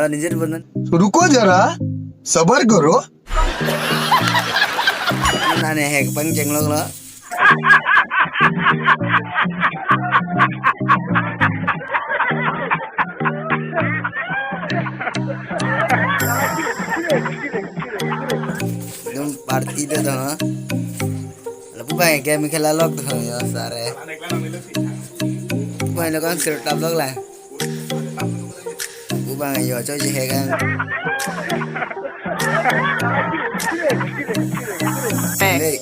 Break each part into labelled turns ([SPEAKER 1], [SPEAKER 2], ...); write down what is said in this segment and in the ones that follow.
[SPEAKER 1] निजर बंधन
[SPEAKER 2] रुको जरा सबर करो
[SPEAKER 1] नाने है पंचेंग लोग ला तुम पार्टी दे दो lalu bang game खेला लोग तो यार सारे bang लोग kan serta लोग lah bang yo cho gì hay kan đây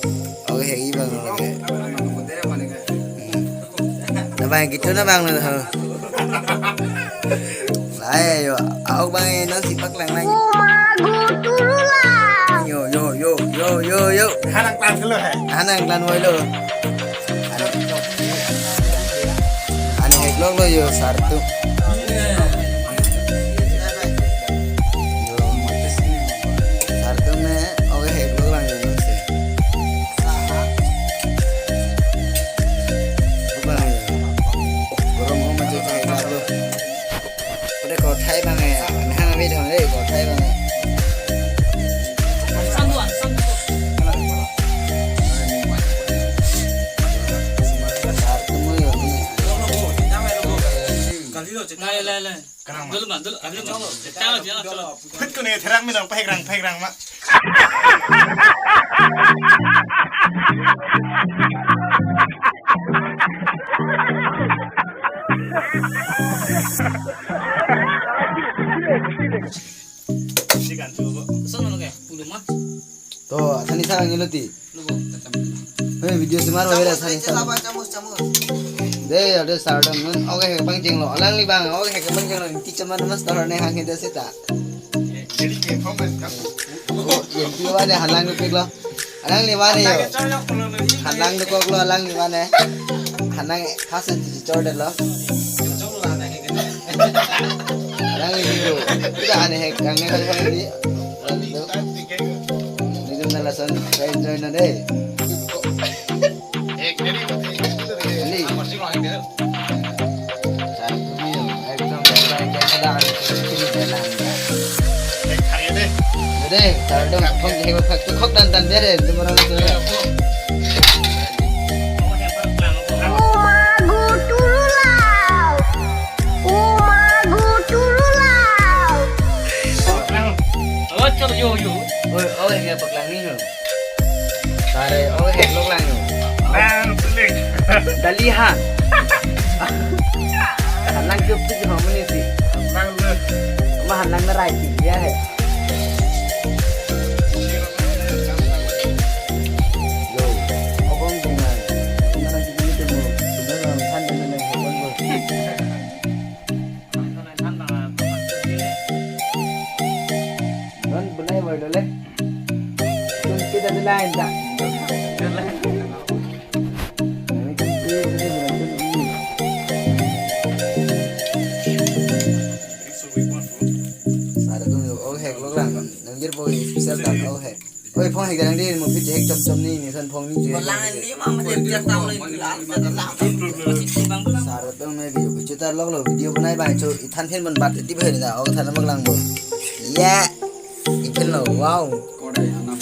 [SPEAKER 1] oke hay bang lagi nah bang gitu na bang lah lại yo aku bang nó si pak lang lagi yo
[SPEAKER 2] hanang tan ke lo hai
[SPEAKER 1] hanang tan woi lo aneh hek lo yo sartu sartu me oke hek lo lang yo se bukan gorong mau macam hek lo udah kau thai bang hang abi thong deh kau thai bang
[SPEAKER 2] khut ko ne therang mi nang phai rang ma sigan coba
[SPEAKER 3] sono lo ke puluh mah
[SPEAKER 1] to asani sarang ngeloti video semar wala asani sarang deh ada sarang mun oke bang jeng lo alang li bang oke bang jeng lo ti chaman mas tar ne hang heda sita
[SPEAKER 2] jadi ke phom kan
[SPEAKER 1] yang ti wa ne halang pek lo alang li wa ne yo halang de kok lo alang li wa ne hanang khas ti chor de lo alang li yo tidak ane hek kang ne ka di ni dum na lasan kai join na deh
[SPEAKER 2] ek jadi
[SPEAKER 1] Ini
[SPEAKER 2] masih lo ini ek hari deh
[SPEAKER 1] Jadi, kalau dong kong hebat faktu kok dan bere itu orang itu.
[SPEAKER 3] oh cor yo
[SPEAKER 1] Oh, hebat paklang ni yo. Sare, oh hebat loklang yo.
[SPEAKER 2] bang pelik
[SPEAKER 1] Dalihan. Halang cup tu cuma mana sih?
[SPEAKER 2] bang le
[SPEAKER 1] Mah halang nerai sih ya he. Yo, okong dengan. Mana sih ni tu? Sebenarnya kan dengan hebat tu. Don benai boy dole. Tun kita lain tak? Spesial tak oh he. Oi phong hek dang di mo fit hek chom ni ni san phong ni je. Sar to me video bichutar log lo video banai bai cho ithan phen ban bat ti bhe da og than mak lang bo. Ya. Ipen lo wow.
[SPEAKER 4] Kodai anak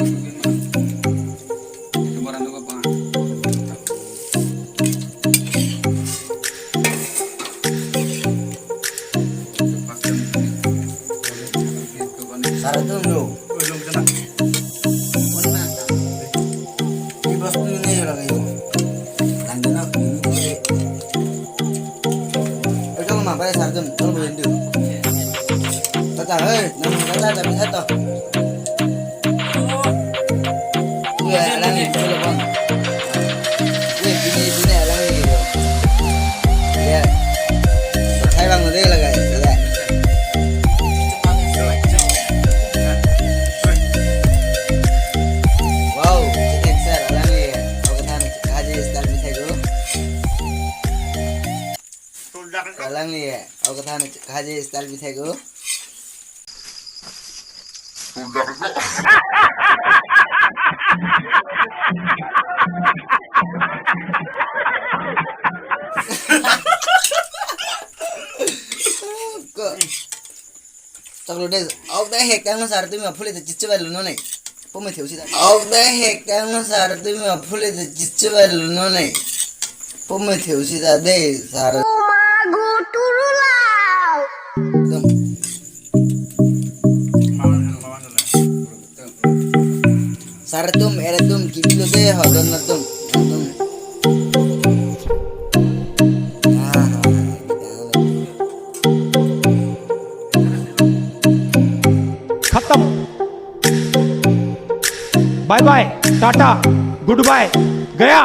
[SPEAKER 4] kemarin juga pak.
[SPEAKER 1] Sar to yo.
[SPEAKER 2] belum kena
[SPEAKER 1] Di bos tu ni yo lagi yo. Tanda na ni. Oi kang ma pai sar tum tol bo yendu. Tata oi nam kata ta bisa to. Gue alang ni coba bang. Gue ini alang ni yo. Ya. Hai bang udah lagi ya. Wow, cetek sir alang ni. Aku kan kaji start ni saya dulu.
[SPEAKER 2] tuldak
[SPEAKER 1] Alang ni ya. Aku kan kaji start ni saya dulu. Chaklo des. Auk da hek tang sar tu me phule te chichu bal no nai. Pome theu si da. Auk da hek tang sar tu me phule te chichu bal no nai. Pome theu si da de sar. Dum. Sar tum era tum kibilo de hodon na tum. Tum.
[SPEAKER 4] खत्म bye bye tata goodbye गया